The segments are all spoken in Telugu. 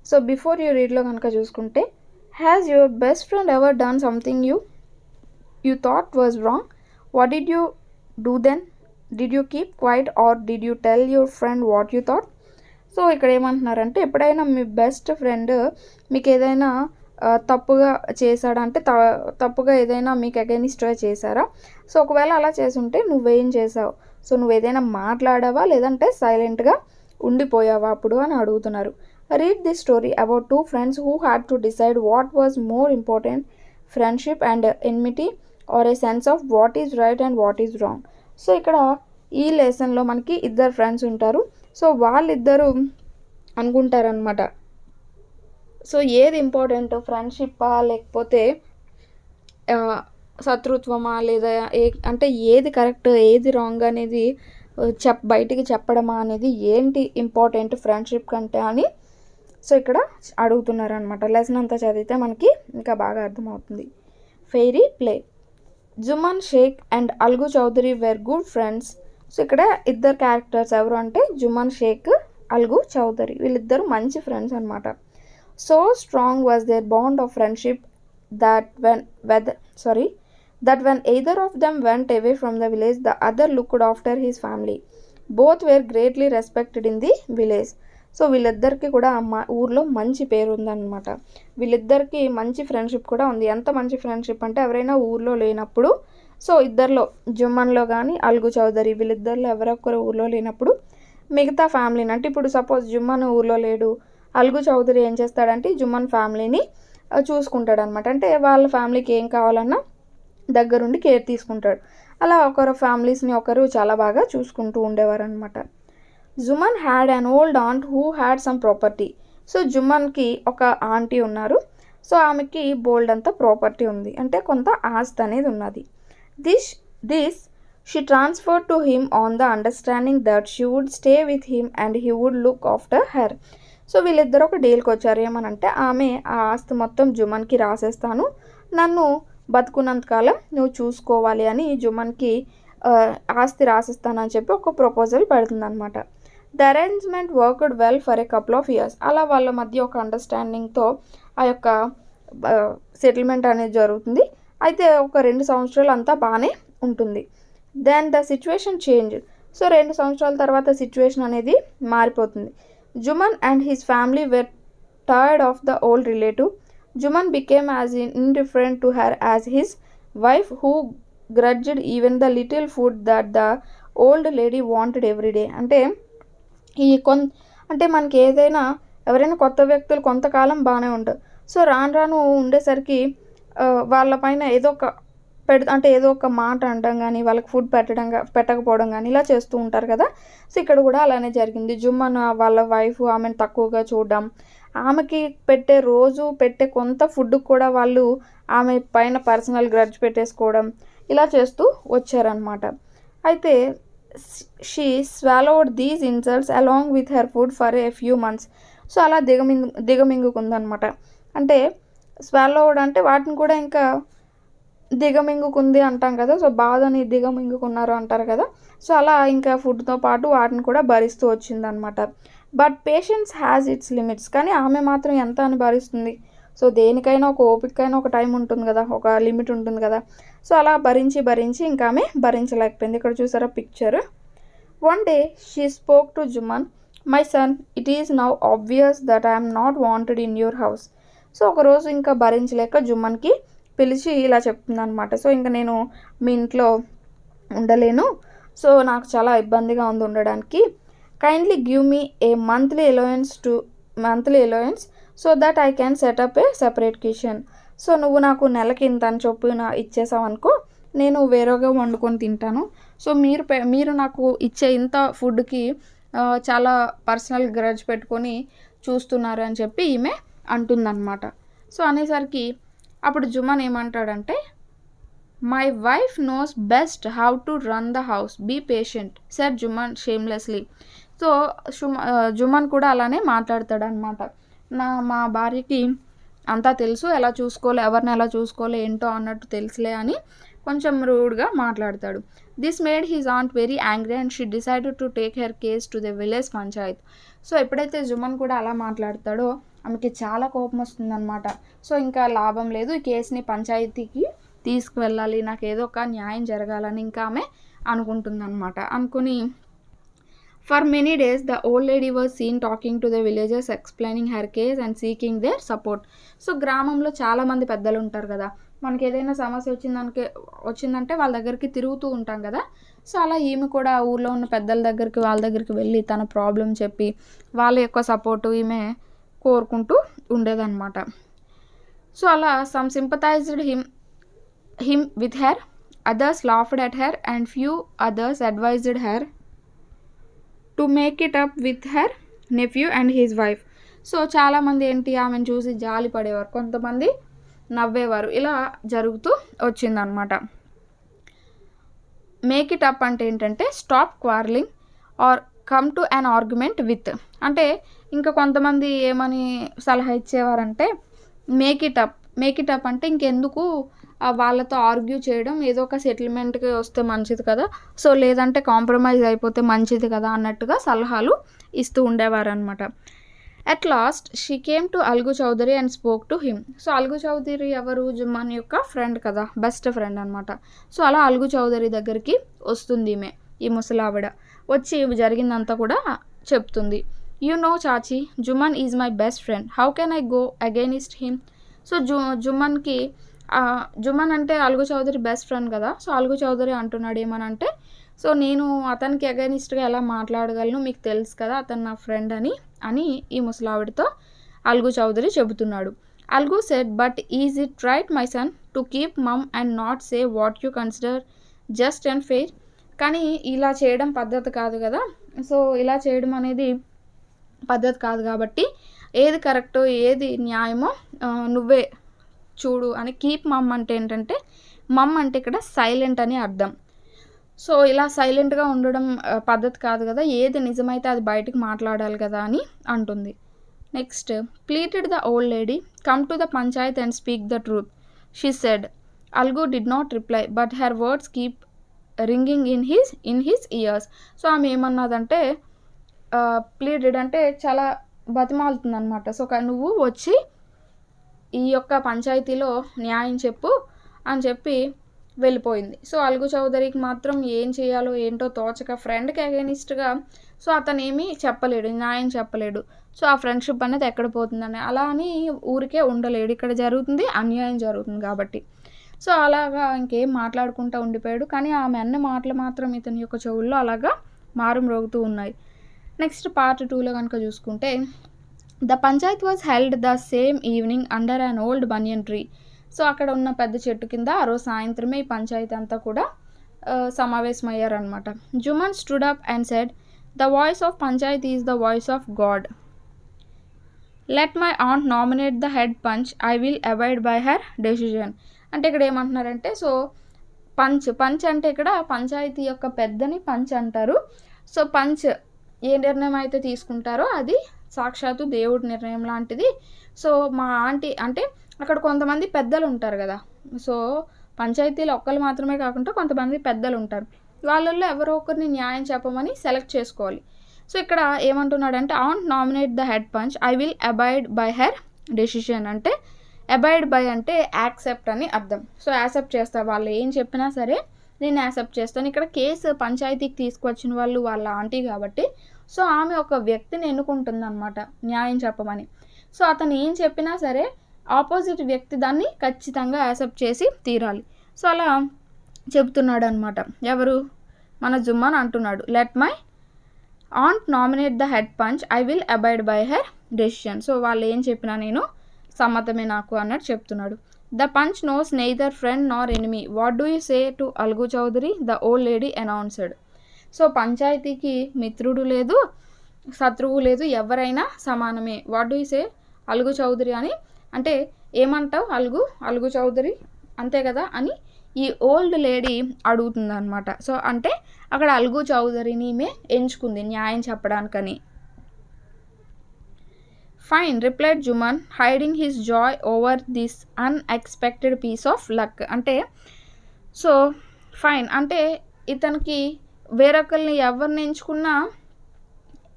సో బిఫోర్ యూ రీడ్లో కనుక చూసుకుంటే, has your best friend ever done something you thought was wrong? What did you do then? Did you keep quiet or did you tell your friend what you thought? So ఇక్కడ ఏమంటున్నారంటే, ఎప్పుడైనా మీ బెస్ట్ ఫ్రెండ్ మీకు ఏదైనా తప్పుగా చేశాడంటే తప్పుగా ఏదైనా మీకు అగెనిస్ట్గా చేశారా? సో ఒకవేళ అలా చేసుంటే నువ్వేం చేసావు? సో నువ్వు ఏదైనా మాట్లాడావా లేదంటే సైలెంట్గా ఉండిపోయావా అప్పుడు అని అడుగుతున్నారు. Read this story about two friends who had to decide what was more important, friendship and enmity or a sense of what is right and what is wrong. So ఇక్కడ ఈ లెసన్లో మనకి ఇద్దరు ఫ్రెండ్స్ ఉంటారు. సో వాళ్ళిద్దరూ అనుకుంటారనమాట, సో ఏది ఇంపార్టెంట్, ఫ్రెండ్షిప్పా లేకపోతే శత్రుత్వమా, లేదా అంటే ఏది కరెక్ట్ ఏది రాంగ్ అనేది బయటికి చెప్పడమా అనేది ఏంటి ఇంపార్టెంట్ ఫ్రెండ్షిప్ కంటే అని సో ఇక్కడ అడుగుతున్నారనమాట. లెసన్ అంతా చదివితే మనకి ఇంకా బాగా అర్థమవుతుంది. Fair play. Jumman Shaikh and Algu Chaudhary were good friends. So ఇక్కడ ఇద్దరు క్యారెక్టర్స్ ఎవరు అంటే జుమన్ షేక్, అల్గు చౌదరి, వీళ్ళిద్దరూ మంచి ఫ్రెండ్స్ అనమాట. So strong was their bond of friendship that when either of them went away from the village, the other looked after his family. Both were greatly respected in the village. So వీళ్ళిద్దరికి కూడా ఊర్లో మంచి పేరు ఉందన్నమాట. వీళ్ళిద్దరికి మంచి ఫ్రెండ్షిప్ కూడా ఉంది. ఎంత మంచి ఫ్రెండ్షిప్ అంటే, ఎవరైనా ఊర్లో లేనప్పుడు, సో ఇద్దరిలో జుమ్మన్లో కానీ అల్గు చౌదరి వీళ్ళిద్దరిలో ఎవరొక్కరు ఊర్లో లేనప్పుడు మిగతా ఫ్యామిలీని, అంటే ఇప్పుడు సపోజ్ జుమ్మన్ ఊర్లో లేడు, అల్గు చౌదరి ఏం చేస్తాడంటే జుమ్మన్ ఫ్యామిలీని చూసుకుంటాడు. అంటే వాళ్ళ ఫ్యామిలీకి ఏం కావాలన్నా దగ్గరుండి కేర్ తీసుకుంటాడు. అలా ఒకరు ఫ్యామిలీస్ని ఒకరు చాలా బాగా చూసుకుంటూ ఉండేవారు అనమాట. Jumman had an old aunt who had some property. So జుమన్కి ఒక ఆంటీ ఉన్నారు. సో ఆమెకి బోల్డ్ అంతా ప్రాపర్టీ ఉంది, అంటే కొంత ఆస్తి అనేది ఉన్నది. This she transferred to him on the understanding that she would stay with him and he would look after her. So వీళ్ళిద్దరు ఒక డీల్కి వచ్చారు. ఏమనంటే, ఆమె ఆ ఆస్తి మొత్తం జుమన్కి రాసేస్తాను, నన్ను బతుకున్నంతకాలం నువ్వు చూసుకోవాలి అని జుమన్కి ఆస్తి రాసిస్తానని చెప్పి ఒక ప్రపోజల్ పెడుతుందన్నమాట. The arrangement worked well for a couple of years. అలా వాళ్ళ మధ్య ఒక అండర్స్టాండింగ్తో ఆ యొక్క సెటిల్మెంట్ అనేది జరుగుతుంది. అయితే ఒక 2 సంవత్సరాలు అంతా బాగానే ఉంటుంది. Then the situation change. So 2 సంవత్సరాల తర్వాత సిచ్యువేషన్ అనేది మారిపోతుంది. Juman and his family were tired of the old relative. Juman became as indifferent to her as his wife, who grudged even the little food that the old lady wanted every day. అంటే అంటే మనకి ఏదైనా ఎవరైనా కొత్త వ్యక్తులు కొంతకాలం బాగానే ఉంటారు. సో రాను ఉండేసరికి వాళ్ళపైన ఏదో ఒక మాట అనడం కానీ, వాళ్ళకి ఫుడ్ పెట్టకపోవడం కానీ ఇలా చేస్తూ ఉంటారు కదా. సో ఇక్కడ కూడా అలానే జరిగింది. జుమ్మన్ వాళ్ళ వైఫ్ ఆమెను తక్కువగా చూడడం, ఆమెకి రోజు పెట్టే కొంత ఫుడ్ కూడా వాళ్ళు ఆమె పైన పర్సనల్ గ్రడ్జ్ పెట్టేసుకోవడం ఇలా చేస్తూ వచ్చారనమాట. అయితే she swallowed these insults along with her food for a few months. So అలా దిగమింగుకుందనమాట. అంటే స్వాలోడ్ అంటే వాటిని కూడా ఇంకా దిగమింగుకుంది అంటాం కదా. సో బాధని దిగమింగుకున్నారు అంటారు కదా. సో అలా ఇంకా ఫుడ్తో పాటు వాటిని కూడా భరిస్తూ వచ్చిందనమాట. But patience has its limits. కానీ ఆమె మాత్రం ఎంత అని భరిస్తుంది? సో దేనికైనా ఒక ఓపికైనా ఒక టైం ఉంటుంది కదా, ఒక లిమిట్ ఉంటుంది కదా. సో అలా భరించి ఇంకా ఆమె భరించలేకపోయింది. ఇక్కడ చూసారా picture. One day she spoke to Jumman, my son, it is now obvious that I'm not wanted in your house. So ఒకరోజు ఇంకా భరించలేక జుమ్మన్కి పిలిచి ఇలా చెప్తుందనమాట. సో ఇంకా నేను మీ ఇంట్లో ఉండలేను, సో నాకు చాలా ఇబ్బందిగా ఉంది ఉండడానికి. Kindly give me A monthly allowance so that I can setup a separate kitchen. So నువ్వు నాకు నెలకి ఇంత అని చొప్పున ఇచ్చేసావనుకో, నేను వేరేగా వండుకొని తింటాను. సో మీరు నాకు ఇచ్చే ఇంత ఫుడ్కి చాలా పర్సనల్ గ్రడ్జ్ పెట్టుకొని చూస్తున్నారు అని చెప్పి ఈమె అంటుందన్నమాట. సో అనేసరికి అప్పుడు జుమన్ ఏమంటాడంటే, my wife knows best how to run the house, be patient, said Jumman shamelessly. So Jumman కూడా అలానే మాట్లాడతాడనమాట. మా భార్యకి అంతా తెలుసు, ఎలా చూసుకోవాలి, ఎవరిని ఎలా చూసుకోవాలి ఏంటో అన్నట్టు తెలుసులే అని కొంచెం రూడ్గా మాట్లాడతాడు. This made his aunt very angry and she decided to take her case to the village panchayat. So ఎప్పుడైతే జుమన్ కూడా అలా మాట్లాడతాడో ఆమెకి చాలా కోపం వస్తుందన్నమాట. సో ఇంకా లాభం లేదు, ఈ కేసుని పంచాయతీకి తీసుకువెళ్ళాలి, నాకు ఏదో ఒక న్యాయం జరగాలని ఇంకా ఆమె అనుకుంటుందన్నమాట. అనుకుని For many days, the old lady was seen talking to the villagers, explaining her case and seeking their support. So గ్రామంలో చాలామంది పెద్దలు ఉంటారు కదా, మనకి ఏదైనా సమస్య వచ్చిందంటే వాళ్ళ దగ్గరికి తిరుగుతూ ఉంటాం కదా. సో అలా ఈమె కూడా ఊర్లో ఉన్న పెద్దల దగ్గరికి, వాళ్ళ దగ్గరికి వెళ్ళి తన ప్రాబ్లం చెప్పి వాళ్ళ యొక్క సపోర్టు ఈమె కోరుకుంటూ ఉండేదన్నమాట. సో అలా some sympathized him with her, others laughed at her and few others advised her to make it up with her nephew and his wife. So చాలామంది ఏంటి, ఆమెను చూసి జాలి పడేవారు, కొంతమంది నవ్వేవారు, ఇలా జరుగుతూ వచ్చిందనమాట. మేక్ ఇట్ అప్ అంటే ఏంటంటే stop quarrelling or come to an argument with. అంటే ఇంకా కొంతమంది ఏమని సలహా ఇచ్చేవారంటే మేక్ ఇట్ అప్ అంటే ఇంకెందుకు వాళ్ళతో ఆర్గ్యూ చేయడం, ఏదో ఒక సెటిల్మెంట్కి వస్తే మంచిది కదా, సో లేదంటే కాంప్రమైజ్ అయిపోతే మంచిది కదా అన్నట్టుగా సలహాలు ఇస్తూ ఉండేవారు అనమాట. At last she came to Algu Chaudhary and spoke to him. So Algu Chaudhary ఎవరు, జుమ్మన్ యొక్క ఫ్రెండ్ కదా, బెస్ట్ ఫ్రెండ్ అనమాట. సో అలా అల్గు చౌదరి దగ్గరికి వస్తుంది ఈమె, ఈ ముసలావిడ వచ్చి జరిగిందంతా కూడా చెప్తుంది. You know chachi, Jumman is my best friend, how can I go against him. So Jumman అంటే అల్గు చౌదరి బెస్ట్ ఫ్రెండ్ కదా. సో అల్గు చౌదరి అంటున్నాడు ఏమనంటే, సో నేను అతనికి అగైనిస్ట్గా ఎలా మాట్లాడగలను, మీకు తెలుసు కదా అతను నా ఫ్రెండ్ అని ఈ ముసలావిడితో అల్గు చౌదరి చెబుతున్నాడు. Algu said, but is it right my son to keep mum and not say what you consider just and fair. కానీ ఇలా చేయడం పద్ధతి కాదు కదా, సో ఇలా చేయడం అనేది పద్ధతి కాదు కాబట్టి ఏది కరెక్టో ఏది న్యాయమో నువ్వే చూడు అని. కీప్ మమ్ అంటే ఏంటంటే, మమ్ అంటే ఇక్కడ సైలెంట్ అని అర్థం. సో ఇలా సైలెంట్గా ఉండడం పద్ధతి కాదు కదా, ఏది నిజమైతే అది బయటకు మాట్లాడాలి కదా అని అంటుంది. Next, pleaded the old lady, come to the panchayat and speak the truth, she said. Algu did not reply but her words keep ringing in his ears. So ఆమె ఏమన్నదంటే, ప్లీటెడ్ అంటే చాలా బతిమాలుతుంది అనమాట. సో నువ్వు వచ్చి ఈ యొక్క పంచాయతీలో న్యాయం చెప్పు అని చెప్పి వెళ్ళిపోయింది. సో అల్గు చౌదరికి మాత్రం ఏం చేయాలో ఏంటో తోచక, ఫ్రెండ్కి అగైనిస్ట్గా సో అతను ఏమీ చెప్పలేడు, న్యాయం చెప్పలేడు. సో ఆ ఫ్రెండ్షిప్ అనేది ఎక్కడ పోతుందని, అలా అని ఊరికే ఉండలేడు, ఇక్కడ జరుగుతుంది అన్యాయం జరుగుతుంది కాబట్టి. సో అలాగా ఇంకేం మాట్లాడుకుంటూ ఉండిపోయాడు. కానీ ఆమె అన్న మాటలు మాత్రం ఇతని యొక్క చెవుల్లో అలాగా మారుమ్రోగుతూ ఉన్నాయి. నెక్స్ట్ పార్ట్ 2లో కనుక చూసుకుంటే, the Panchayat was held the same evening under an old banian tree. So అక్కడ ఉన్న పెద్ద చెట్టు కింద ఆ రోజు సాయంత్రమే ఈ పంచాయతీ అంతా కూడా సమావేశమయ్యారనమాట. Jumman stood up and said, the voice of panchayat is the voice of God. Let my aunt nominate the head panch, I will abide by her decision. అంటే ఇక్కడ ఏమంటున్నారంటే, సో పంచ్ అంటే ఇక్కడ పంచాయతీ యొక్క పెద్దని పంచ్ అంటారు. సో పంచ్ ఏ నిర్ణయం అయితే తీసుకుంటారో అది సాక్షాత్తు దేవుడి నిర్ణయం లాంటిది. సో మా ఆంటీ అంటే అక్కడ కొంతమంది పెద్దలు ఉంటారు కదా, సో పంచాయతీలో ఒక్కరు మాత్రమే కాకుండా కొంతమంది పెద్దలు ఉంటారు, వాళ్ళల్లో ఎవరో ఒకరిని న్యాయం చెప్పమని సెలెక్ట్ చేసుకోవాలి. సో ఇక్కడ ఏమంటున్నాడంటే, aunt nominate the head panch, I will abide by her decision. అంటే అబైడ్ బై అంటే యాక్సెప్ట్ అని అర్థం. సో యాక్సెప్ట్ చేస్తా, వాళ్ళు ఏం చెప్పినా సరే నేను యాక్సెప్ట్ చేస్తాను. ఇక్కడ కేసు పంచాయతీకి తీసుకొచ్చిన వాళ్ళు వాళ్ళ ఆంటీ కాబట్టి, సో ఆమె ఒక వ్యక్తిని ఎన్నుకుంటుందన్నమాట న్యాయం చెప్పమని. సో అతను ఏం చెప్పినా సరే ఆపోజిట్ వ్యక్తి దాన్ని ఖచ్చితంగా యాక్సెప్ట్ చేసి తీరాలి. సో అలా చెబుతున్నాడు అనమాట. ఎవరు, మన జుమ్మన్ అంటున్నాడు, let my aunt nominate the head panch, I will abide by her decision. So వాళ్ళు ఏం చెప్పినా నేను సమ్మతమే నాకు అన్నట్టు చెప్తున్నాడు. The panch knows neither friend nor enemy, what do you say to Algu Chaudhary, the old lady announced. So పంచాయతీకి మిత్రుడు లేదు, శత్రువు లేదు, ఎవరైనా సమానమే. What do you say Algu Chaudhary అని అంటే ఏమంటావు అల్గు చౌదరి అంతే కదా అని ఈ ఓల్డ్ లేడీ అడుగుతుంది అనమాట. సో అంటే అక్కడ అల్గు చౌదరిని ఈమె ఎంచుకుంది న్యాయం చెప్పడానికని. Fine replied Jumman, hiding his joy over this unexpected piece of luck. అంటే సో ఫైన్ అంటే ఇతనికి వేరొకరిని ఎవరిని ఎంచుకున్నా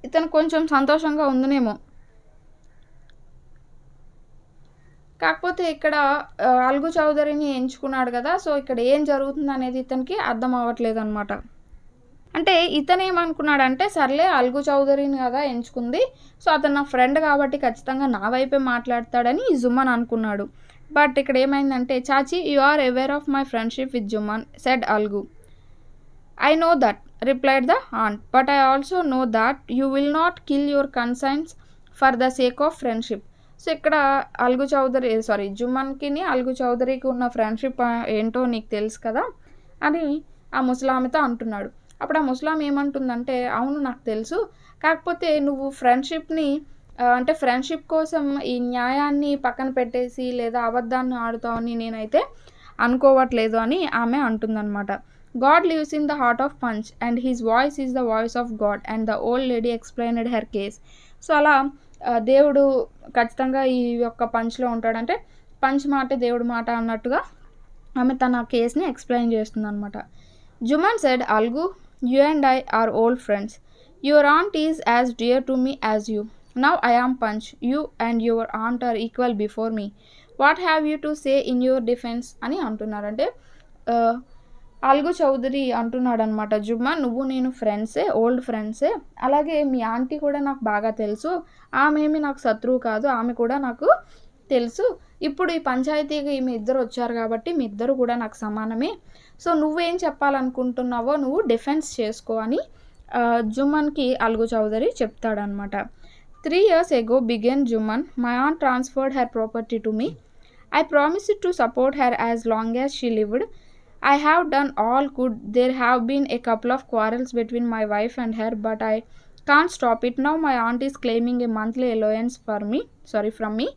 ఇతను కొంచెం సంతోషంగా ఉందనేమో. కాకపోతే ఇక్కడ అల్గు చౌదరిని ఎంచుకున్నాడు కదా, సో ఇక్కడ ఏం జరుగుతుంది అనేది ఇతనికి అర్థం అవ్వట్లేదు అనమాట. అంటే ఇతను ఏమనుకున్నాడంటే, సర్లే అల్గు చౌదరిని కదా ఎంచుకుంది, సో అతను నా ఫ్రెండ్ కాబట్టి ఖచ్చితంగా నా వైపే మాట్లాడతాడని జుమ్మన్ అనుకున్నాడు. బట్ ఇక్కడ ఏమైందంటే, chachi you are aware of my friendship with Jumman said Algu. I know that, replied the aunt, but I also know that you will not kill your conscience for the sake of friendship. So ఇక్కడ అల్గు చౌదరి జుమ్మన్కి అల్గు చౌదరికి ఉన్న ఫ్రెండ్షిప్ ఏంటో నీకు తెలుసు కదా అని ఆ ముసలామెతో అంటున్నాడు. అప్పుడు ఆ ముసలామె ఏమంటుందంటే, అవును నాకు తెలుసు, కాకపోతే నువ్వు ఫ్రెండ్షిప్ని అంటే ఫ్రెండ్షిప్ కోసం ఈ న్యాయాన్ని పక్కన పెట్టేసి లేదా అబద్ధాన్ని ఆడుతావని నేనైతే అనుకోవట్లేదు అని ఆమె అంటుందన్నమాట. God lives in the heart of Punch and his voice is the voice of God and the old lady explained her case. So అలా దేవుడు ఖచ్చితంగా ఈ యొక్క పంచ్లో ఉంటాడంటే పంచ్ మాట దేవుడు మాట అన్నట్టుగా ఆమె తన కేస్ని ఎక్స్ప్లెయిన్ చేస్తుంది అనమాట. Jumman said, Algu, you and I are old friends. Your aunt is as dear to me as you. Now I am panch. You and your aunt are equal before me. What have you to say in your defence అని అంటున్నారంటే అల్గు చౌదరి అంటున్నాడు అనమాట, జుమ్మా నువ్వు నేను ఫ్రెండ్సే, ఓల్డ్ ఫ్రెండ్సే, అలాగే మీ ఆంటీ కూడా నాకు బాగా తెలుసు, ఆమె ఏమి నాకు శత్రువు కాదు, ఆమె కూడా నాకు తెలుసు. ఇప్పుడు ఈ పంచాయతీకి మీ ఇద్దరు వచ్చారు కాబట్టి మీ ఇద్దరు కూడా నాకు సమానమే. సో నువ్వేం చెప్పాలనుకుంటున్నావో నువ్వు డిఫెన్స్ చేసుకో అని జుమ్మన్కి అల్గు చౌదరి చెప్తాడనమాట. 3 years ago began Juman. My aunt transferred her property to me. I promised to support her as long as she lived. I have done all good. There have been a couple of quarrels between my wife and her, but I can't stop it. Now my aunt is claiming a monthly allowance from me.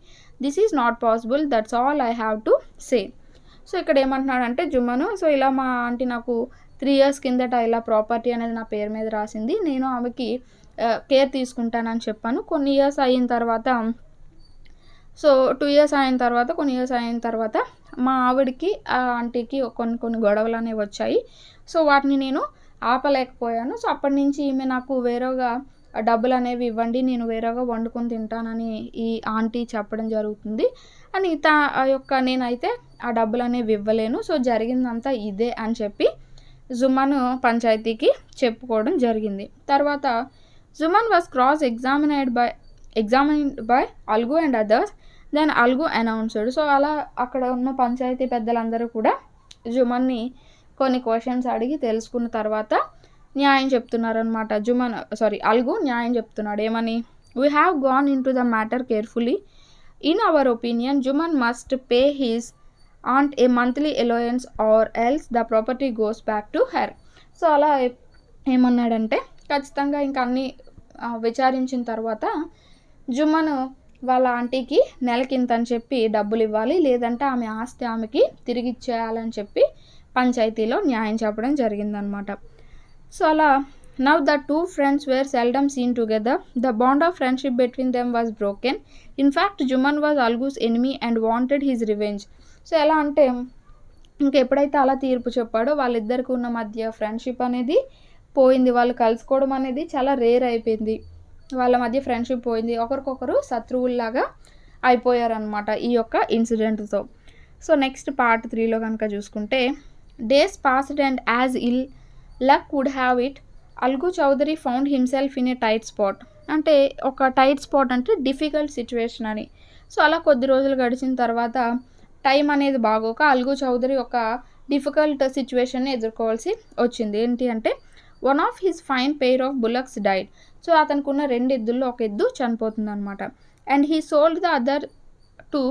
This is not possible. That's all I have to say. So ఇక్కడ ఏమంటున్నాడంటే జుమ్మను, సో ఇలా మా ఆంటీ నాకు 3 years కిందట ఇలా ప్రాపర్టీ అనేది నా పేరు మీద రాసింది, నేను ఆమెకి కేర్ తీసుకుంటానని చెప్పాను. కొన్ని ఇయర్స్ అయిన తర్వాత, సో 2 years అయిన తర్వాత, కొన్ని ఇయర్స్ అయిన తర్వాత మా ఆవిడకి ఆ ఆంటీకి కొన్ని గొడవలు అనేవి వచ్చాయి. సో వాటిని నేను ఆపలేకపోయాను. సో అప్పటి నుంచి ఈమె నాకు వేరేగా డబ్బులు అనేవి ఇవ్వండి, నేను వేరేగా వండుకొని తింటానని ఈ ఆంటీ చెప్పడం జరుగుతుంది అని నేనైతే ఆ డబ్బులు అనేవి ఇవ్వలేను, సో జరిగిందంతా ఇదే అని చెప్పి జుమ్మన్ పంచాయతీకి చెప్పుకోవడం జరిగింది. తర్వాత Jumman was cross examined by Algu and others. Then Algu announced. So అలా అక్కడ ఉన్న పంచాయతీ పెద్దలందరూ కూడా జుమ్మన్ని కొన్ని క్వశ్చన్స్ అడిగి తెలుసుకున్న తర్వాత న్యాయం చెప్తున్నారనమాట. అల్గు న్యాయం చెప్తున్నాడు. ఏమని? We have gone in to the matter carefully. In our opinion Jumman must pay his aunt a monthly allowance or else the property goes back to her. So అలా ఏమన్నాడంటే, ఖచ్చితంగా ఇంకా అన్నీ విచారించిన తర్వాత జుమ్మన్ వాళ్ళ ఆంటీకి నెలకింత అని చెప్పి డబ్బులు ఇవ్వాలి, లేదంటే ఆమె ఆస్తి ఆమెకి తిరిగి ఇచ్చేయాలని చెప్పి పంచాయతీలో న్యాయం చెప్పడం జరిగిందనమాట. సో అలా now the 2 friends were seldom seen together. The bond of friendship between them was broken. In fact, Juman was Algu's enemy and wanted his revenge. So ఎలా అంటే ఇంకెప్పుడైతే అలా తీర్పు చెప్పాడో వాళ్ళిద్దరికి ఉన్న మధ్య ఫ్రెండ్షిప్ అనేది పోయింది, వాళ్ళు కలుసుకోవడం అనేది చాలా రేర్ అయిపోయింది, వాళ్ళ మధ్య ఫ్రెండ్షిప్ పోయింది, ఒకరికొకరు శత్రువుల్లాగా అయిపోయారనమాట ఈ యొక్క ఇన్సిడెంట్తో. సో నెక్స్ట్ పార్ట్ 3లో కనుక చూసుకుంటే, days passed and as ill luck would have it Algu Chaudhary found himself in a tight spot. అంటే ఒక టైట్ స్పాట్ అంటే డిఫికల్ట్ సిచ్యువేషన్ అని. సో అలా కొద్ది రోజులు గడిచిన తర్వాత టైం అనేది బాగోక అల్గు చౌదరి ఒక డిఫికల్ట్ సిచ్యువేషన్ని ఎదుర్కోవాల్సి వచ్చింది. ఏంటి అంటే, one of his fine pair of bullocks died. So అతనికి ఉన్న 2 ఎద్దుల్లో ఒక ఎద్దు చనిపోతుంది అనమాట. And he sold the other to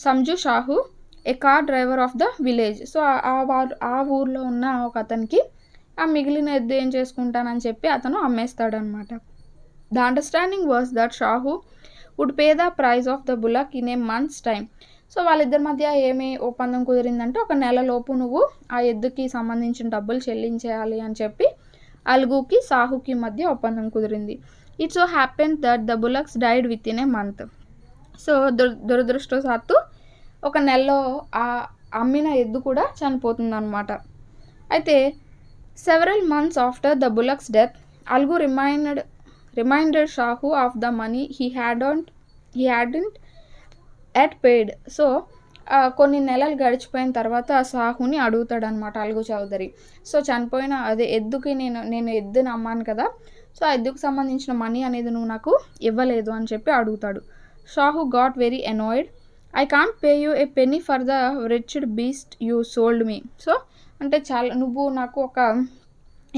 Sanju Sahu, a car driver of the village. So ఆ ఊర్లో ఉన్న ఒక అతనికి ఆ మిగిలిన ఎద్దు ఏం చేసుకుంటానని చెప్పి అతను అమ్మేస్తాడనమాట. The understanding was that Sahu would pay the price of the bullock in a months time. So వాళ్ళిద్దరి మధ్య ఏమి ఒప్పందం కుదిరిందంటే, ఒక నెలలోపు నువ్వు ఆ ఎద్దుకి సంబంధించిన డబ్బులు చెల్లించేయాలి అని చెప్పి అల్గుకి సాహుకి మధ్య ఒప్పందం కుదిరింది. It so happen that the bullocks died with in a month. So దురదృష్టవశాత్తు ఒక నెలలో ఆ అమ్మిన ఎద్దు కూడా చనిపోతుంది అనమాట. అయితే several months after the bullocks death Algu reminded Sahu of the money he hadn't yet paid. So కొన్ని నెలలు గడిచిపోయిన తర్వాత సాహుని అడుగుతాడనమాట అల్గు చౌదరి. సో చనిపోయిన అదే ఎద్దుకి నేను ఎద్దుని అమ్మాను కదా, సో ఆ ఎద్దుకు సంబంధించిన మనీ అనేది నువ్వు నాకు ఇవ్వలేదు అని చెప్పి అడుగుతాడు. Sahu got very annoyed. I can't pay you a penny for the wretched beast you sold me. So అంటే చాలా నువ్వు నాకు ఒక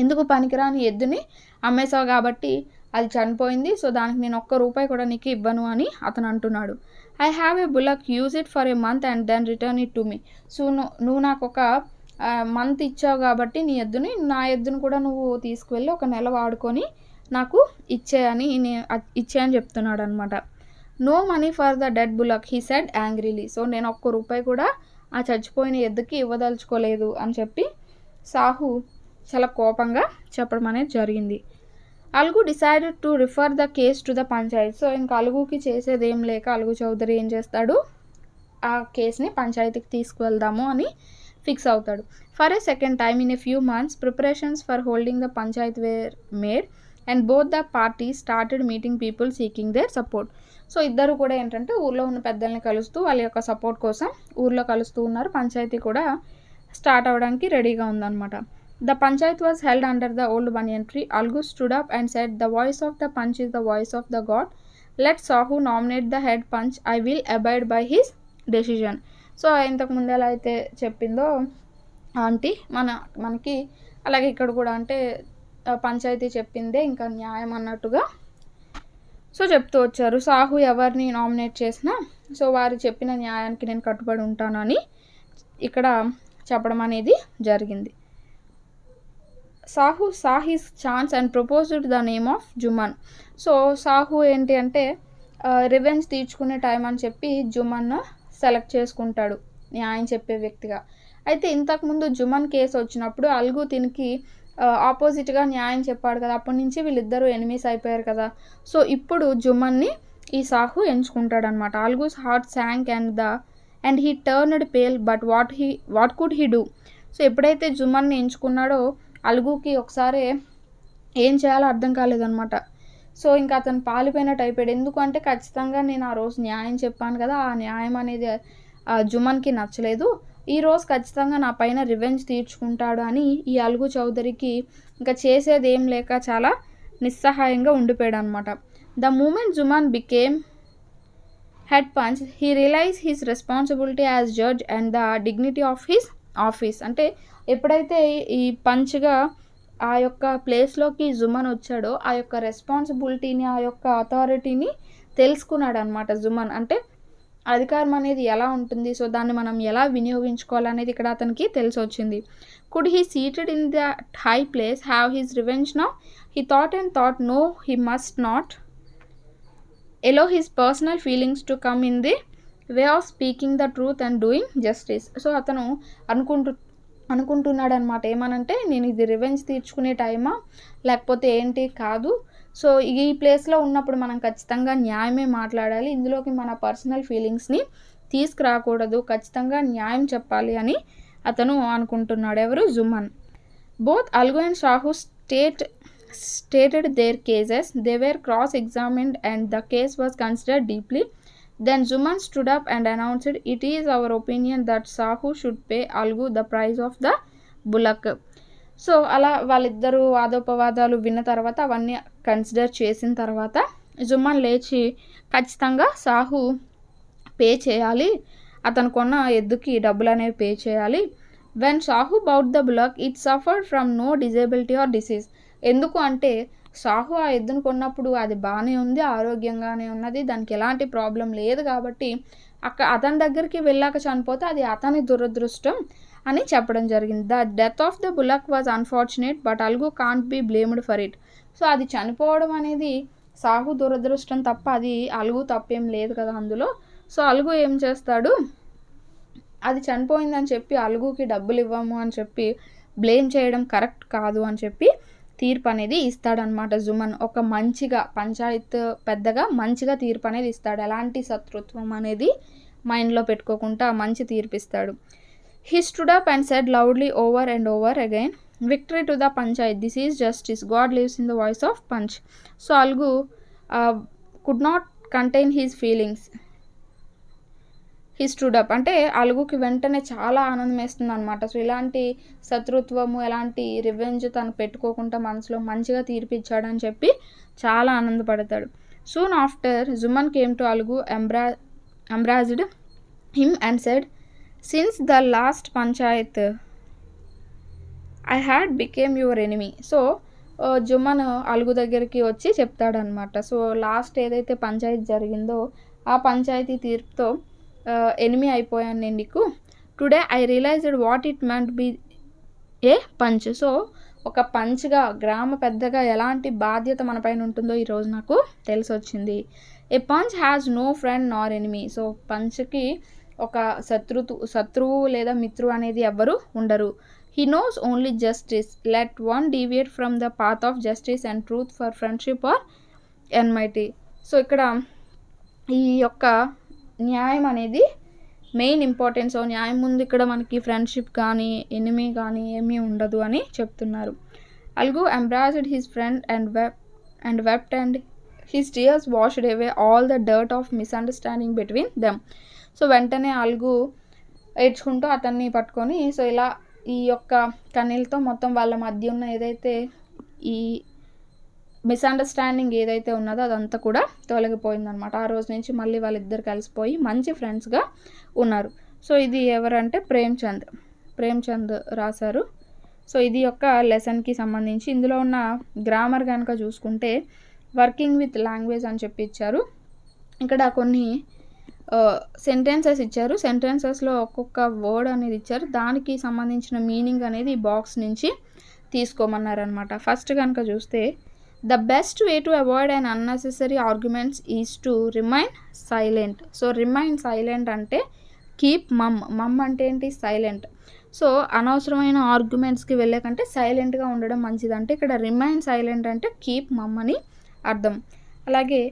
ఎందుకు పనికిరాని ఎద్దుని అమ్మేశావు కాబట్టి అది చనిపోయింది, సో దానికి నేను ఒక్క రూపాయి కూడా నీకు ఇవ్వను అని అతను అంటున్నాడు. I have a bullock, use it for a month and then return it to me. So నువ్వు నాకు ఒక మంత్ ఇచ్చావు కాబట్టి నీ ఎద్దుని, నా ఎద్దును కూడా నువ్వు తీసుకువెళ్ళి ఒక నెల వాడుకొని నాకు ఇచ్చేయని చెప్తున్నాడు అనమాట. No money for the dead bullock he said angrily. So నేను ఒక్క రూపాయి కూడా ఆ చచ్చిపోయిన ఎద్దుకి ఇవ్వదలుచుకోలేదు అని చెప్పి సాహు చాలా కోపంగా చెప్పడం అనేది జరిగింది. Algu decided to refer the case to the panchayat. So ఇంకా అల్గుకి చేసేది ఏం లేక అల్గు చౌదరి ఏం చేస్తాడు, ఆ కేసుని పంచాయతీకి తీసుకువెళ్దాము అని ఫిక్స్ అవుతాడు. For a second time in a few months preparations for holding the Panchayat wear made and both the parties started meeting people seeking their support. So ఇద్దరు కూడా ఏంటంటే ఊర్లో ఉన్న పెద్దల్ని కలుస్తూ వాళ్ళ యొక్క సపోర్ట్ కోసం ఊర్లో కలుస్తూ ఉన్నారు. పంచాయతీ కూడా స్టార్ట్ అవ్వడానికి రెడీగా ఉందన్నమాట. The panchayat was held under the old banyan tree. Algu stood up and said, the voice of the punch is the voice of the god. Let Sahu nominate the head punch. I will abide by his decision. So ఇంతకు ముందు ఎలా అయితే చెప్పిందో ఆంటీ మనకి అలాగే ఇక్కడ కూడా అంటే పంచాయతీ చెప్పిందే ఇంకా న్యాయం అన్నట్టుగా సో చెప్తూ వచ్చారు. సాహు ఎవరిని నామినేట్ చేసినా సో వారు చెప్పిన న్యాయానికి నేను కట్టుబడి ఉంటానని ఇక్కడ చెప్పడం అనేది జరిగింది. Sahu saw his chance and proposed the name of Jumman. So Sahu ఏంటి అంటే రివెంజ్ తీర్చుకునే టైం అని చెప్పి జుమన్ సెలెక్ట్ చేసుకుంటాడు న్యాయం చెప్పే వ్యక్తిగా. అయితే ఇంతకుముందు జుమన్ కేసు వచ్చినప్పుడు అల్గు తినికి ఆపోజిట్గా న్యాయం చెప్పాడు కదా, అప్పటి నుంచి వీళ్ళిద్దరూ ఎనిమీస్ అయిపోయారు కదా. సో ఇప్పుడు జుమన్ని ఈ సాహు ఎంచుకుంటాడనమాట. Algu's heart sank and he turned pale, but what could he do. So ఎప్పుడైతే జుమన్ని ఎంచుకున్నాడో అల్గుకి ఒకసారి ఏం చేయాలో అర్థం కాలేదనమాట. సో ఇంకా అతను పాలిపోయినట్టు అయిపోయాడు. ఎందుకంటే ఖచ్చితంగా నేను ఆ రోజు న్యాయం చెప్పాను కదా, ఆ న్యాయం అనేది జుమన్కి నచ్చలేదు, ఈరోజు ఖచ్చితంగా నా పైన రివెంజ్ తీర్చుకుంటాడు అని ఈ అల్గు చౌదరికి ఇంకా చేసేది ఏం లేక చాలా నిస్సహాయంగా ఉండిపోయాడు అనమాట. The moment Jumman became head panch he realize his responsibility as judge and the dignity of his office. అంటే ఎప్పుడైతే ఈ పంచ్గా ఆ యొక్క ప్లేస్లోకి జుమన్ వచ్చాడో ఆ యొక్క రెస్పాన్సిబిలిటీని ఆ యొక్క అథారిటీని తెలుసుకున్నాడు అనమాట జుమన్. అంటే అధికారం అనేది ఎలా ఉంటుంది, సో దాన్ని మనం ఎలా వినియోగించుకోవాలనేది ఇక్కడ అతనికి తెలిసి వచ్చింది. Could he seated in the high place have his revenge now? He thought no, he must not allow his personal feelings to come in the way of speaking the truth and doing justice. So అతను అనుకుంటున్నాడు అనమాట, ఏమనంటే నేను ఇది రివెంజ్ తీర్చుకునే టైమా లేకపోతే ఏంటి కాదు, సో ఈ ప్లేస్లో ఉన్నప్పుడు మనం ఖచ్చితంగా న్యాయమే మాట్లాడాలి, ఇందులోకి మన పర్సనల్ ఫీలింగ్స్ని తీసుకురాకూడదు, ఖచ్చితంగా న్యాయం చెప్పాలి అని అతను అనుకుంటున్నాడు. ఎవరు? Jumman. Both Algu and Sahu stated their cases. They were cross-examined and the case was considered deeply. Then Zuman stood up and announced, it is our opinion that Sahu should pay Algu the price of the bullock. So అలా వాళ్ళిద్దరూ వాదోపవాదాలు విన్న తర్వాత అవన్నీ కన్సిడర్ చేసిన తర్వాత జుమన్ లేచి ఖచ్చితంగా సాహు పే చేయాలి, అతను కొన్న ఎద్దుకి డబ్బులు అనేవి పే చేయాలి. When Sahu bought the bullock it suffered from no disability or disease. ఎందుకు అంటే సాహు ఆ ఎద్దును కొన్నప్పుడు అది బాగానే ఉంది, ఆరోగ్యంగానే ఉన్నది, దానికి ఎలాంటి ప్రాబ్లం లేదు కాబట్టి అతని దగ్గరికి వెళ్ళాక చనిపోతే అది అతని దురదృష్టం అని చెప్పడం జరిగింది. The death of the bullock was unfortunate but Algu can't be blamed for it. So అది చనిపోవడం అనేది సాహు దురదృష్టం తప్ప అది అల్గు తప్పేం లేదు కదా అందులో. సో అల్గు ఏం చేస్తాడు, అది చనిపోయిందని చెప్పి అల్గుకి డబ్బులు ఇవ్వము అని చెప్పి బ్లేమ్ చేయడం కరెక్ట్ కాదు అని చెప్పి తీర్పు అనేది ఇస్తాడనమాట జుమన్. ఒక మంచిగా పంచాయత్ పెద్దగా మంచిగా తీర్పు అనేది ఇస్తాడు, ఎలాంటి శత్రుత్వం అనేది మైండ్లో పెట్టుకోకుండా మంచి తీర్పు ఇస్తాడు. He stood up and said loudly over and over again, victory to the panchayat, this is justice, God lives in the voice of panch. So Algu could not contain his feelings. He stood up అంటే అలుగుకి వెంటనే చాలా ఆనందం వేస్తుంది అనమాట. సో ఇలాంటి శత్రుత్వము, ఎలాంటి రివెంజ్ తను పెట్టుకోకుండా మనసులో మంచిగా తీర్పిచ్చాడని చెప్పి చాలా ఆనందపడతాడు. Soon after Jumman came to Algu embraced him and said, since the last panchayat I had become your enemy. So Jumman Algu దగ్గరికి వచ్చి చెప్తాడనమాట. సో లాస్ట్ ఏదైతే పంచాయతీ జరిగిందో ఆ పంచాయతీ తీర్పుతో ఎనిమీ అయిపోయాను నేను నీకు. Today I realized what it meant be a panch. So ఒక పంచ్గా, గ్రామ పెద్దగా ఎలాంటి బాధ్యత మన పైన ఉంటుందో ఈరోజు నాకు తెలిసి వచ్చింది. A panch has no friend nor enemy. So పంచ్కి ఒక శత్రువు లేదా మిత్రువు అనేది ఎవ్వరు ఉండరు. He knows only justice, let one deviate from the path of justice and truth for friendship or enmity. So ఇక్కడ ఈ యొక్క న్యాయం అనేది మెయిన్ ఇంపార్టెన్స్. న్యాయం ముందు ఇక్కడ మనకి ఫ్రెండ్షిప్ కానీ ఎనిమీ కానీ ఏమీ ఉండదు అని చెప్తున్నారు. Algu embraced his friend and wept and his tears washed away all the dirt of misunderstanding between them. So వెంటనే అల్గు ఏడ్చుకుంటూ అతన్ని పట్టుకొని సో ఇలా ఈ యొక్క కన్నీళ్ళతో మొత్తం వాళ్ళ మధ్య ఉన్న ఏదైతే ఈ మిస్అండర్స్టాండింగ్ ఏదైతే ఉన్నదో అదంతా కూడా తొలగిపోయిందనమాట. ఆ రోజు నుంచి మళ్ళీ వాళ్ళిద్దరు కలిసిపోయి మంచి ఫ్రెండ్స్గా ఉన్నారు. సో ఇది ఎవరంటే ప్రేమ్చంద్ రాశారు. సో ఇది యొక్క లెసన్కి సంబంధించి. ఇందులో ఉన్న గ్రామర్ కనుక చూసుకుంటే వర్కింగ్ విత్ లాంగ్వేజ్ అని చెప్పి ఇచ్చారు. ఇక్కడ కొన్ని సెంటెన్సెస్ ఇచ్చారు. సెంటెన్సెస్లో ఒక్కొక్క వర్డ్ అనేది ఇచ్చారు. దానికి సంబంధించిన మీనింగ్ అనేది ఈ బాక్స్ నుంచి తీసుకోమన్నారనమాట. ఫస్ట్ కనుక చూస్తే the best way to avoid and unnecessary arguments is to remain silent. So remain silent అంటే కీప్ మమ్ అంటే ఏంటి? సైలెంట్. సో అనవసరమైన ఆర్గ్యుమెంట్స్కి వెళ్ళే కంటే సైలెంట్గా ఉండడం మంచిది. అంటే ఇక్కడ రిమైన్ సైలెంట్ అంటే కీప్ మమ్ అని అర్థం. అలాగే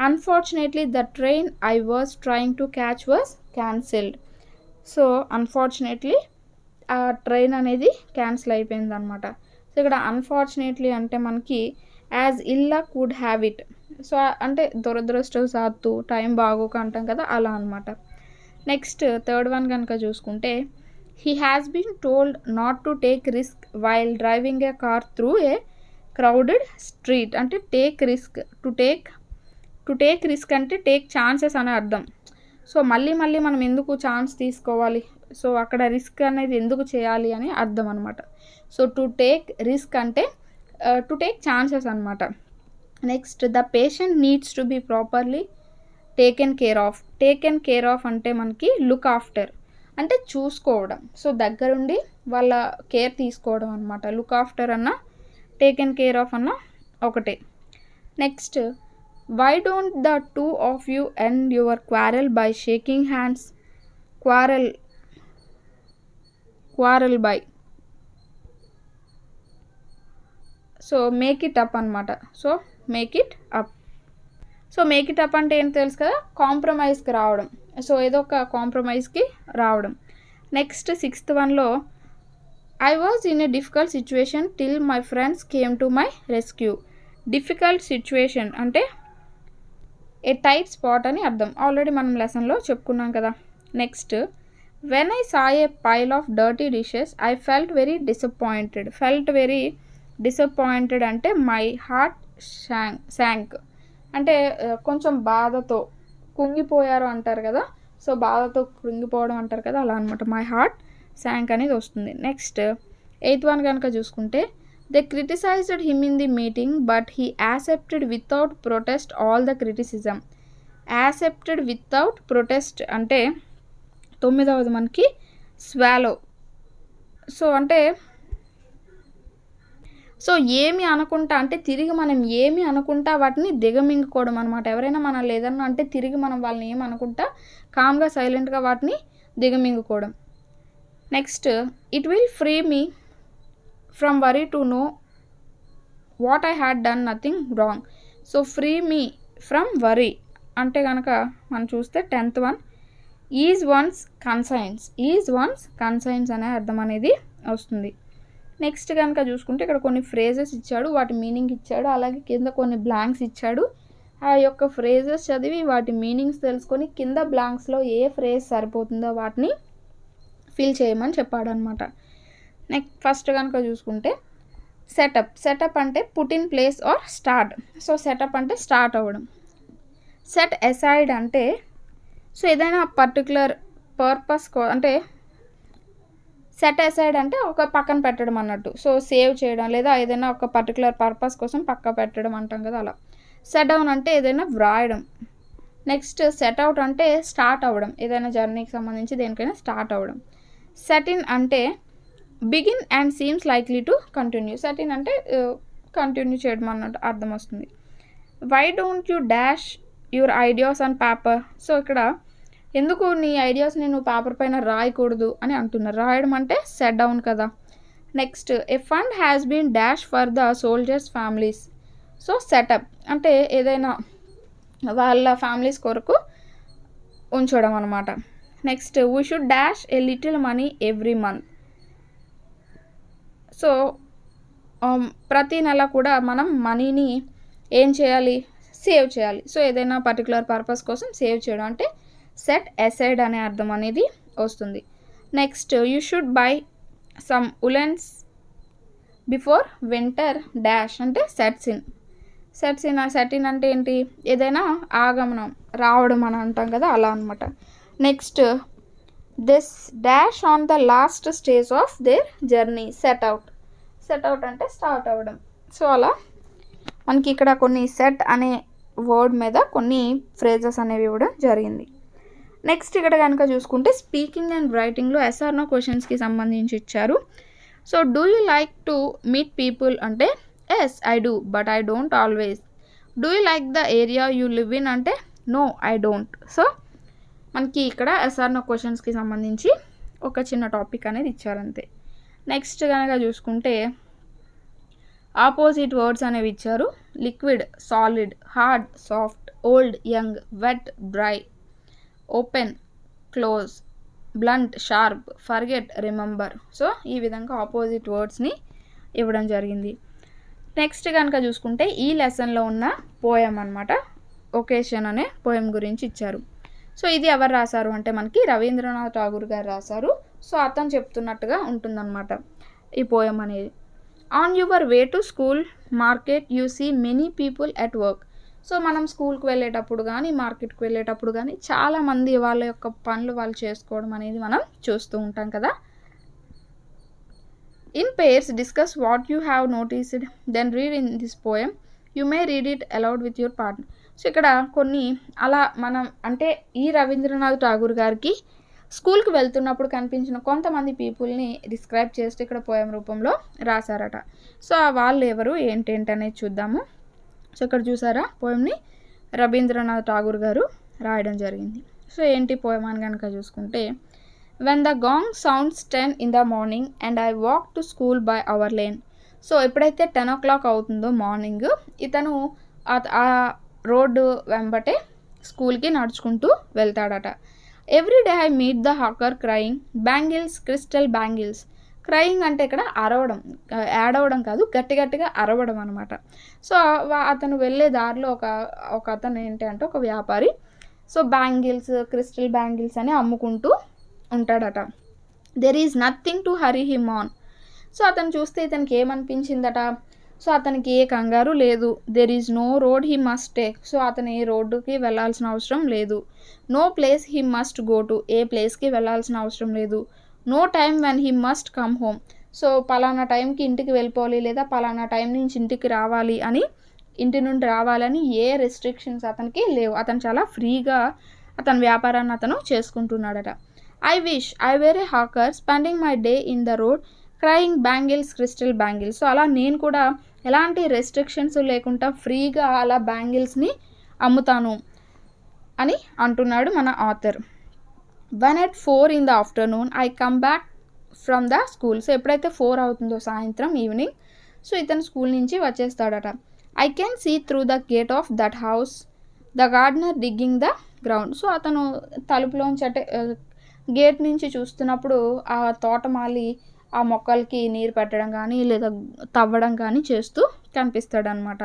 unfortunately the train I was trying to catch was cancelled. So unfortunately ఆ ట్రైన్ అనేది క్యాన్సిల్ అయిపోయింది అనమాట. సో ఇక్కడ అన్ఫార్చునేట్లీ అంటే మనకి as ill luck would have it. So అంటే దురదృష్టవశాత్తు, టైం బాగోక అంటాం కదా, అలా అనమాట. నెక్స్ట్ థర్డ్ వన్ కనుక చూసుకుంటే he has been told not to take risk while driving a car through a crowded street. అంటే take risk, to take risk అంటే టేక్ ఛాన్సెస్ అనే అర్థం. సో మళ్ళీ మనం ఎందుకు ఛాన్స్ తీసుకోవాలి, సో అక్కడ రిస్క్ అనేది ఎందుకు చేయాలి అని అర్థం అనమాట. సో టు టేక్ రిస్క్ అంటే టు టేక్ ఛాన్సెస్ అనమాట. Next the patient needs to be properly taken care of అంటే మనకి లుక్ ఆఫ్టర్ అంటే చూసుకోవడం. సో దగ్గరుండి వాళ్ళ కేర్ తీసుకోవడం అనమాట. లుక్ ఆఫ్టర్ అన్న టేకెన్ కేర్ ఆఫ్ అన్న ఒకటే. Next why don't the two of you end your quarrel by shaking hands. Quarrel by so make it up అనమాట. So make it up. So make it up అంటే ఏంటి తెలుసు కదా, కాంప్రమైజ్కి రావడం. సో ఏదో ఒక కాంప్రమైజ్కి రావడం. నెక్స్ట్ సిక్స్త్ వన్లో I was in a difficult situation till my friends came to my rescue. Difficult situation అంటే ఏ టైట్ స్పాట్ అని అర్థం. ఆల్రెడీ మనం లెసన్లో చెప్పుకున్నాం కదా. Next when I saw A pile of dirty dishes I felt very disappointed అంటే మై హార్ట్ శాంక్ అంటే కొంచెం బాధతో కుంగిపోయారు అంటారు కదా. సో బాధతో కృంగిపోవడం అంటారు కదా, అలా అనమాట. మై హార్ట్ శాంక్ అనేది వస్తుంది. నెక్స్ట్ ఎయిత్ వన్ కనుక చూసుకుంటే they criticised him in the meeting but he accepted without protest all the criticism. Accepted without protest అంటే తొమ్మిదవది మనకి స్వాలో. సో అంటే సో ఏమి అనుకుంటా అంటే తిరిగి మనం ఏమి అనుకుంటా వాటిని దిగమింగుకోవడం అనమాట. ఎవరైనా మనల్ని ఏదన్నా అంటే తిరిగి మనం వాళ్ళని ఏమి అనుకుంటా కామ్గా సైలెంట్గా వాటిని దిగమింగుకోవడం. Next it will free me from worry to know what I had done nothing wrong. So free me from worry అంటే కనుక మనం చూస్తే 10th one is once conscience అనే అర్థం అనేది వస్తుంది. నెక్స్ట్ కనుక చూసుకుంటే ఇక్కడ కొన్ని ఫ్రేజెస్ ఇచ్చాడు, వాటి మీనింగ్ ఇచ్చాడు, అలాగే కింద కొన్ని బ్లాంక్స్ ఇచ్చాడు. ఆ యొక్క ఫ్రేజెస్ చదివి వాటి మీనింగ్స్ తెలుసుకొని కింద బ్లాంక్స్లో ఏ ఫ్రేజ్ సరిపోతుందో వాటిని ఫిల్ చేయమని చెప్పాడనమాట. నెక్స్ట్ ఫస్ట్ కనుక చూసుకుంటే సెటప్ అంటే put in place or start. So setup అంటే స్టార్ట్ అవ్వడం. సెట్ అసైడ్ అంటే సో ఏదైనా పర్టికులర్ పర్పస్ అంటే సెట్ అసైడ్ అంటే ఒక పక్కన పెట్టడం అన్నట్టు. సో సేవ్ చేయడం లేదా ఏదైనా ఒక పర్టికులర్ పర్పస్ కోసం పక్క పెట్టడం అంటాం కదా, అలా. సెట్ డౌన్ అంటే ఏదైనా వ్రాయడం. నెక్స్ట్ సెట్ అవుట్ అంటే స్టార్ట్ అవ్వడం, ఏదైనా జర్నీకి సంబంధించి దేనికైనా స్టార్ట్ అవ్వడం. సెట్ ఇన్ అంటే begin and seems likely to continue. Set in అంటే కంటిన్యూ చేయడం అన్నట్టు అర్థం వస్తుంది. Why don't you dash your ideas on paper. So ఇక్కడ ఎందుకు నీ ఐడియాస్ని నువ్వు పేపర్ పైన రాయకూడదు అని అంటున్నారు. రాయడం అంటే సెట్ డౌన్ కదా. Next a fund has been dash for the soldiers families. So setup అంటే ఏదైనా వాళ్ళ ఫ్యామిలీస్ కొరకు ఉంచడం అనమాట. Next we should dash a little money every month. So ప్రతి నెల కూడా మనం మనీని ఏం చేయాలి, సేవ్ చేయాలి. సో ఏదైనా పర్టికులర్ పర్పస్ కోసం సేవ్ చేయడం అంటే సెట్ అసైడ్ అనే అర్థం అనేది వస్తుంది. Next you should buy some woollens before winter dash అంటే సెట్స్ ఇన్. సెట్ ఇన్ అంటే ఏంటి, ఏదైనా ఆగమనం రావడం అని అంటాం కదా, అలా అనమాట. Next this dash on the last stage of their journey set out అంటే స్టార్ట్ అవ్వడం. సో అలా మనకి ఇక్కడ కొన్ని సెట్ అనే వర్డ్ మీద కొన్ని ఫ్రేజెస్ అనేవి ఇవ్వడం జరిగింది. నెక్స్ట్ ఇక్కడ కనుక చూసుకుంటే స్పీకింగ్ అండ్ రైటింగ్లో ఎస్ఆర్ నో క్వశ్చన్స్కి సంబంధించి ఇచ్చారు. So do you like to meet people అంటే yes I do but I don't always. Do you like the area you live in అంటే నో ఐ డోంట్. సో మనకి ఇక్కడ ఎస్ఆర్ నో క్వశ్చన్స్కి సంబంధించి ఒక చిన్న టాపిక్ అనేది ఇచ్చారంతే. నెక్స్ట్ కనుక చూసుకుంటే ఆపోజిట్ వర్డ్స్ అనేవి ఇచ్చారు. Liquid solid, hard soft, old young, wet dry, open close, blunt sharp, forget remember. So ఈ విధంగా ఆపోజిట్ వర్డ్స్ని ఇవ్వడం జరిగింది. నెక్స్ట్ కనుక చూసుకుంటే ఈ లెసన్లో ఉన్న పోయం అనమాట, ఒకేషన్ అనే పోయం గురించి ఇచ్చారు. సో ఇది ఎవరు రాశారు అంటే మనకి రవీంద్రనాథ్ ఠాగూర్ గారు రాశారు. సో అతను చెప్తున్నట్టుగా ఉంటుందన్నమాట ఈ పోయం అనేది. On your way to school market you see many people at work. So మనం స్కూల్కి వెళ్ళేటప్పుడు కానీ మార్కెట్కి వెళ్ళేటప్పుడు కానీ చాలామంది వాళ్ళ యొక్క పనులు వాళ్ళు చేసుకోవడం అనేది మనం చూస్తూ ఉంటాం కదా. In pairs discuss what you have noticed then read in this poem. You may read it aloud with your partner. So ఇక్కడ కొన్ని అలా మనం అంటే ఈ రవీంద్రనాథ్ ఠాగూర్ గారికి స్కూల్కి వెళ్తున్నప్పుడు కనిపించిన కొంతమంది పీపుల్ని డిస్క్రైబ్ చేస్తూ ఇక్కడ పోయం రూపంలో రాశారట. సో వాళ్ళు ఎవరు ఏంటేంటి అనేది చూద్దాము. సో ఇక్కడ చూసారా పోయంని రవీంద్రనాథ్ ఠాగూర్ గారు రాయడం జరిగింది. సో ఏంటి పోయం అని కనుక చూసుకుంటే when the gong sounds 10 in the morning and I walk to school by our lane. So ఎప్పుడైతే 10 o'clock అవుతుందో మార్నింగ్ ఇతను ఆ రోడ్డు వెంబటే స్కూల్కి నడుచుకుంటూ వెళ్తాడట. Every day I meet the hawker crying bangles crystal bangles. Crying అంటే ఇక్కడ అరవడం, ఏడవడం కాదు, గట్టిగా అరవడం అనమాట. సో అతను వెళ్ళే దారిలో ఒక అతను ఏంటి అంటే ఒక వ్యాపారి సో బ్యాంగిల్స్ క్రిస్టల్ బ్యాంగిల్స్ అని అమ్ముకుంటూ ఉంటాడట. There is nothing to hurry him on. So అతను చూస్తే ఇతనికి ఏమనిపించిందట, సో అతనికి ఏ కంగారు లేదు. There is no road he must take. So అతను ఏ రోడ్డుకి వెళ్ళాల్సిన అవసరం లేదు. No place he must go to. ఏ ప్లేస్కి వెళ్ళాల్సిన అవసరం లేదు. No time when he must come home. So పలానా టైంకి ఇంటికి వెళ్ళిపోవాలి లేదా పలానా టైం నుంచి ఇంటికి రావాలి అని, ఇంటి నుండి రావాలని ఏ రెస్ట్రిక్షన్స్ అతనికి లేవు. అతను చాలా ఫ్రీగా అతని వ్యాపారాన్ని అతను చేసుకుంటున్నాడట. I wish I were a hawker spending my day in the road crying bangles crystal bangles. So అలా నేను కూడా ఎలాంటి రెస్ట్రిక్షన్స్ లేకుండా ఫ్రీగా అలా బ్యాంగిల్స్ని అమ్ముతాను అని అంటున్నాడు మన author. One at 4 in the afternoon I come back from the school. So ఎప్పుడైతే 4 అవుతుందో సాయంత్రం ఈవినింగ్, సో ఇతను స్కూల్ నుంచి వచ్చేస్తాడట. I can see through the gate of that house the gardener digging the ground. So అతను తలుపులోంచి అంటే గేట్ నుంచి చూస్తున్నప్పుడు ఆ తోటమాలి ఆ మొక్కలకి నీరు పెట్టడం కానీ లేదా తవ్వడం కానీ చేస్తూ కనిపిస్తాడనమాట.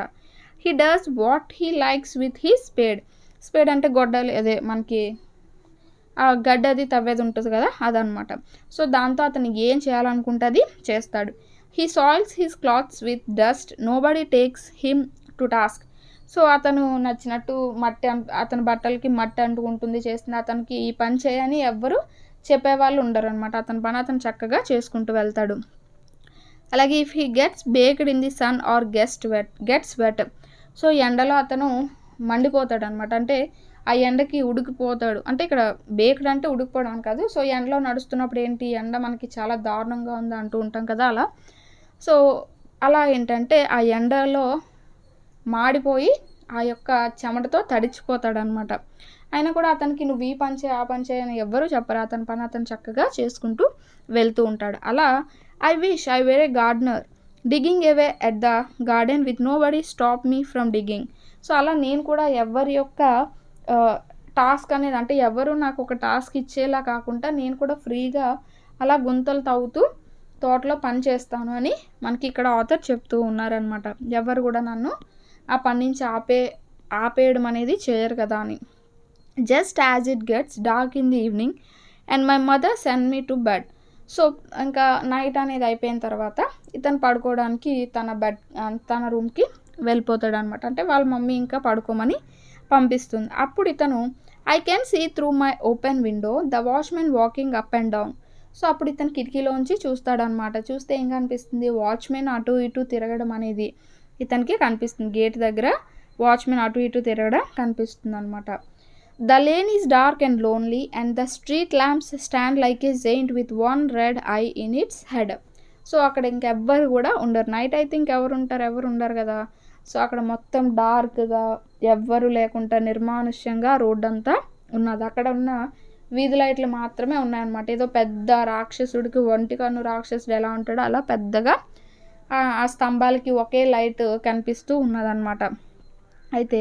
He does what he likes with he spade అంటే గొడ్డలి, అదే మనకి ఆ గడ్డి అది తవ్వేది ఉంటుంది కదా, అదనమాట. సో దాంతో అతను ఏం చేయాలనుకుంటే అది చేస్తాడు. He soils his clothes with dust, nobody takes him to task. So అతను నచ్చినట్టు అతని బట్టలకి మట్టి అంటుకుంటుంది, చేస్తుంది. అతనికి ఈ పని చేయని ఎవ్వరు చెప్పేవాళ్ళు ఉండరు అనమాట. అతని పని అతను చక్కగా చేసుకుంటూ వెళ్తాడు. అలాగే if he gets baked in the sun or gets wet, so ఎండలో అతను మండిపోతాడు అనమాట. అంటే ఆ ఎండకి ఉడికిపోతాడు. అంటే ఇక్కడ బేక్డ్ అంటే ఉడికిపోవడం అని కాదు. సో ఎండలో నడుస్తున్నప్పుడు ఏంటి, ఎండ మనకి చాలా దారుణంగా ఉంది అంటూ ఉంటాం కదా, అలా. సో అలా ఏంటంటే ఆ ఎండలో మాడిపోయి ఆ యొక్క చెమటతో తడిచిపోతాడనమాట. అయినా కూడా అతనికి నువ్వు ఈ పని చేయి ఆ పని చేయి అని ఎవ్వరూ చెప్పరు. అతని పని అతను చక్కగా చేసుకుంటూ వెళ్తూ ఉంటాడు. అలా I wish I were a gardener digging away at the garden with nobody stop me from digging. So అలా నేను కూడా ఎవరి యొక్క టాస్క్ అనేది, అంటే ఎవరు నాకు ఒక టాస్క్ ఇచ్చేలా కాకుండా నేను కూడా ఫ్రీగా అలా గుంతలు తవ్వుతూ తోటలో పని చేస్తాను అని మనకి ఇక్కడ ఆథర్ చెప్తూ ఉన్నారనమాట. ఎవరు కూడా నన్ను ఆ పని నుంచి ఆపేయడం అనేది చేయరు కదా అని. Just as it gets dark in the evening and my mother send me to bed. So ఇంకా నైట్ అనేది అయిపోయిన తర్వాత ఇతను పడుకోవడానికి తన రూమ్కి వెళ్ళిపోతాడు అనమాట. అంటే వాళ్ళ మమ్మీ ఇంకా పడుకోమని పంపిస్తుంది. అప్పుడు ఇతను I can see through my open window the watchman walking up and down. So అప్పుడు ఇతను కిటికీలోంచి చూస్తాడనమాట. చూస్తే ఏం కనిపిస్తుంది, వాచ్మెన్ అటు ఇటు తిరగడం అనేది ఇతనికి కనిపిస్తుంది. గేట్ దగ్గర వాచ్మెన్ అటు ఇటు తిరగడం కనిపిస్తుంది అనమాట. The lane is dark and lonely and the street lamps stand like A giant with one red I in it's head. So అక్కడ ఇంకెవ్వరు కూడా ఉండరు. నైట్ అయితే ఇంకెవరు ఉంటారు, ఎవరు ఉండరు కదా. సో అక్కడ మొత్తం డార్క్గా ఎవ్వరు లేకుండా నిర్మానుష్యంగా రోడ్డు అంతా ఉన్నది. అక్కడ ఉన్న వీధి లైట్లు మాత్రమే ఉన్నాయన్నమాట. ఏదో పెద్ద రాక్షసుడికి ఒంటి కన్ను రాక్షసుడు ఎలా ఉంటాడో అలా పెద్దగా ఆ స్తంభాలకి ఒకే లైట్ కనిపిస్తూ ఉన్నదన్నమాట. అయితే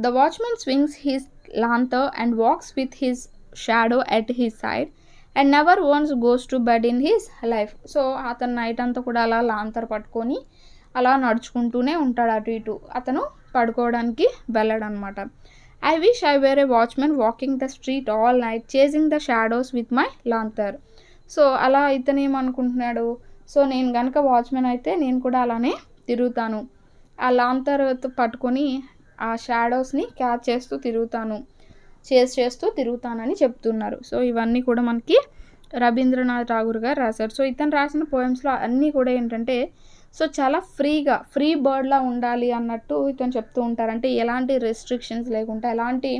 the watchman swings his lantern and walks with his shadow at his side and never once goes to bed in his life. So అతను నైట్ అంతా కూడా అలా లాంతర్ పట్టుకొని అలా నడుచుకుంటూనే ఉంటాడు అటు ఇటు. అతను పడుకోవడానికి వెళ్ళడనమాట. I wish I were a watchman walking the street all night chasing the shadows with my lantern. So అలా ఇతను ఏమనుకుంటున్నాడు, సో నేను కనుక వాచ్మెన్ అయితే నేను కూడా అలానే తిరుగుతాను, ఆ లాంతర్ పట్టుకొని ఆ షాడోస్ని క్యాచ్ చేస్తూ తిరుగుతానని చెప్తున్నారు. సో ఇవన్నీ కూడా మనకి రవీంద్రనాథ్ ఠాగూర్ గారు రాశారు. సో ఇతను రాసిన పోయమ్స్లో అన్నీ కూడా ఏంటంటే సో చాలా ఫ్రీ బర్డ్లా ఉండాలి అన్నట్టు ఇతను చెప్తూ ఉంటారు. అంటే ఎలాంటి రెస్ట్రిక్షన్స్ లేకుండా, ఎలాంటి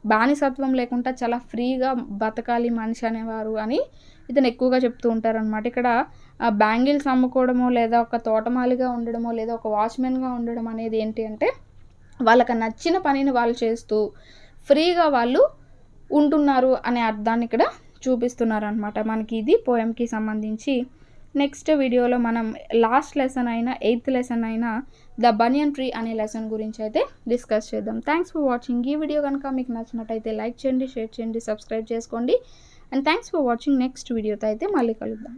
బానిసత్వం లేకుండా చాలా ఫ్రీగా బతకాలి మనిషి అనేవారు అని ఇతను ఎక్కువగా చెప్తూ ఉంటారనమాట. ఇక్కడ బ్యాంగిల్స్ అమ్ముకోవడమో లేదా ఒక తోటమాలిగా ఉండడమో లేదా ఒక వాచ్మెన్గా ఉండడం అనేది ఏంటి అంటే వాళ్ళకి నచ్చిన పనిని వాళ్ళు చేస్తూ ఫ్రీగా వాళ్ళు ఉంటున్నారు అనే అర్థాన్ని ఇక్కడ చూపిస్తున్నారు అనమాట. మనకి ఇది పోయంకి సంబంధించి. నెక్స్ట్ వీడియోలో మనం లాస్ట్ లెసన్ అయిన 8th లెసన్ అయిన ద బనియన్ ట్రీ అనే లెసన్ గురించి అయితే డిస్కస్ చేద్దాం. Thanks for watching. ఈ వీడియో కనుక మీకు నచ్చినట్టయితే లైక్ చేయండి, షేర్ చేయండి, సబ్స్క్రైబ్ చేసుకోండి. And thanks for watching. Next వీడియోతో అయితే మళ్ళీ కలుద్దాం.